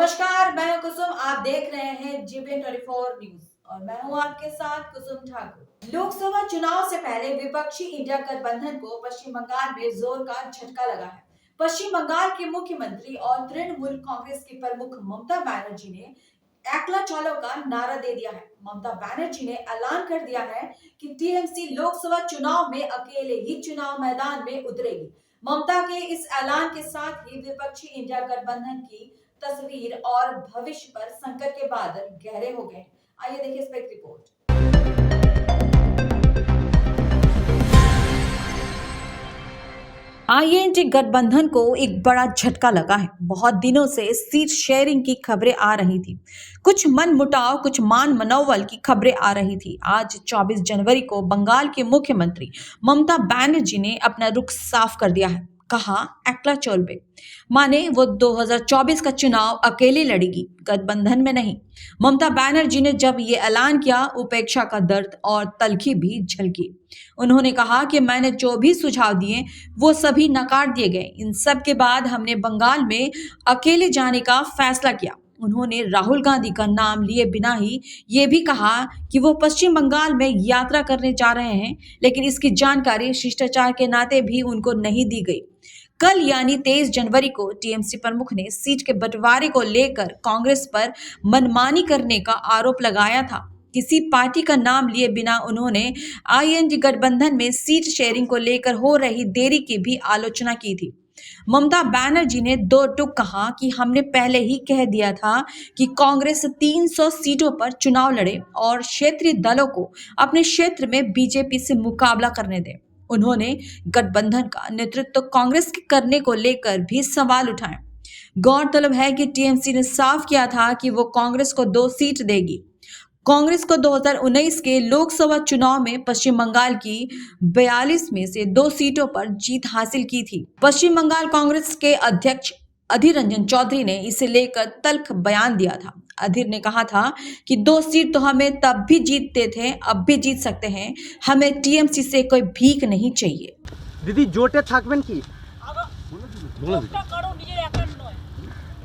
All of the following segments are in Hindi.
नमस्कार, मैं हूं कुसुम। आप देख रहे हैं GBN24 न्यूज और मैं हूं आपके साथ कुसुम ठाकुर। लोकसभा चुनाव से पहले विपक्षी इंडिया गठबंधन को पश्चिम बंगाल में जोर का झटका लगा है। पश्चिम बंगाल के मुख्यमंत्री और तृणमूल कांग्रेस की प्रमुख ममता बनर्जी ने एकला चलो का नारा दे दिया है। ममता बनर्जी ने ऐलान कर दिया है कि टीएमसी लोकसभा चुनाव में अकेले ही चुनाव मैदान में उतरेगी। ममता के इस ऐलान के साथ ही विपक्षी इंडिया गठबंधन की तस्वीर और भविष्य पर संकट के बादल गहरे हो गए। आइए देखिए इस पर एक रिपोर्ट। आईएनटी गठबंधन को एक बड़ा झटका लगा है। बहुत दिनों से सीट शेयरिंग की खबरें आ रही थी। कुछ मनमुटाव, कुछ मान मनोवल की खबरें आ रही थी। आज 24 जनवरी को बंगाल के मुख्यमंत्री ममता बनर्जी ने अपना रुख साफ कर दिया है। कहा, एकला चलबे, माने वो 2024 का चुनाव अकेले लड़ेगी, गठबंधन में नहीं। ममता बनर्जी ने जब ये ऐलान किया, उपेक्षा का दर्द और तलखी भी झलकी। उन्होंने कहा कि मैंने जो भी सुझाव दिए वो सभी नकार दिए गए। इन सब के बाद हमने बंगाल में अकेले जाने का फैसला किया। उन्होंने राहुल गांधी का नाम लिए बिना ही ये भी कहा कि वो पश्चिम बंगाल में यात्रा करने जा रहे हैं, लेकिन इसकी जानकारी शिष्टाचार के नाते भी उनको नहीं दी गई। कल यानी 23 जनवरी को टीएमसी प्रमुख ने सीट के बंटवारे को लेकर कांग्रेस पर मनमानी करने का आरोप लगाया था। किसी पार्टी का नाम लिए बिना उन्होंने आईएनडी गठबंधन में सीट शेयरिंग को लेकर हो रही देरी की भी आलोचना की थी। ममता बनर्जी ने दो टूक कहा कि हमने पहले ही कह दिया था कि कांग्रेस 300 सीटों पर चुनाव लड़े और क्षेत्रीय दलों को अपने क्षेत्र में बीजेपी से मुकाबला करने दें। उन्होंने गठबंधन का नेतृत्व कांग्रेस के करने को लेकर भी सवाल उठाए। गौरतलब है कि टीएमसी ने साफ किया था कि वो कांग्रेस को 2 सीट देगी। कांग्रेस को 2019 के लोकसभा चुनाव में पश्चिम बंगाल की 42 में से 2 सीटों पर जीत हासिल की थी। पश्चिम बंगाल कांग्रेस के अध्यक्ष अधीर रंजन चौधरी ने इसे लेकर तल्ख बयान दिया था। अधीर ने कहा था कि 2 सीट तो हमें तब भी जीतते थे, अब भी जीत सकते हैं। हमें टीएमसी से कोई भीख नहीं चाहिए। दीदी জোটে থাকবেন কি? জোটটা কারো নিজের একার নয়।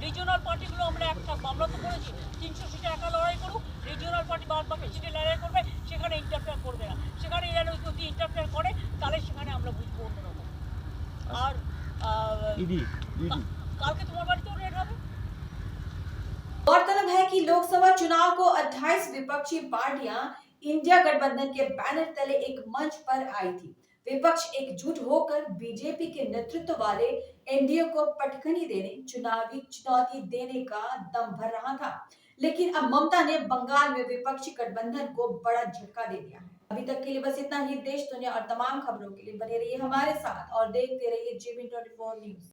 রিজিওনাল পার্টিগুলো আমরা এক থাকবো। আমরা তো করেছি 300 সিটে একা লড়াই করুক, রিজিওনাল পার্টি বাদ বাকি সিটে লড়াই করবে, সেখানে ইন্টারফেয়ার করবে না। সেখানে যেন যদি ইন্টারফেয়ার করে তাহলে সেখানে আমরা বুঝবো অন্যরকম। আর দিদি কালকে তোমার বাড়িতেও রেড হবে। गौरतलब है कि लोकसभा चुनाव को 28 विपक्षी पार्टियां इंडिया गठबंधन के बैनर तले एक मंच पर आई थी। विपक्ष एकजुट होकर बीजेपी के नेतृत्व वाले एनडीए को पटखनी देने, चुनावी चुनौती देने का दम भर रहा था। लेकिन अब ममता ने बंगाल में विपक्षी गठबंधन को बड़ा झटका दे दिया है। अभी तक के लिए बस इतना ही। देश, दुनिया और तमाम खबरों के लिए बने रहिए हमारे साथ और देखते रहिए GBN24 न्यूज।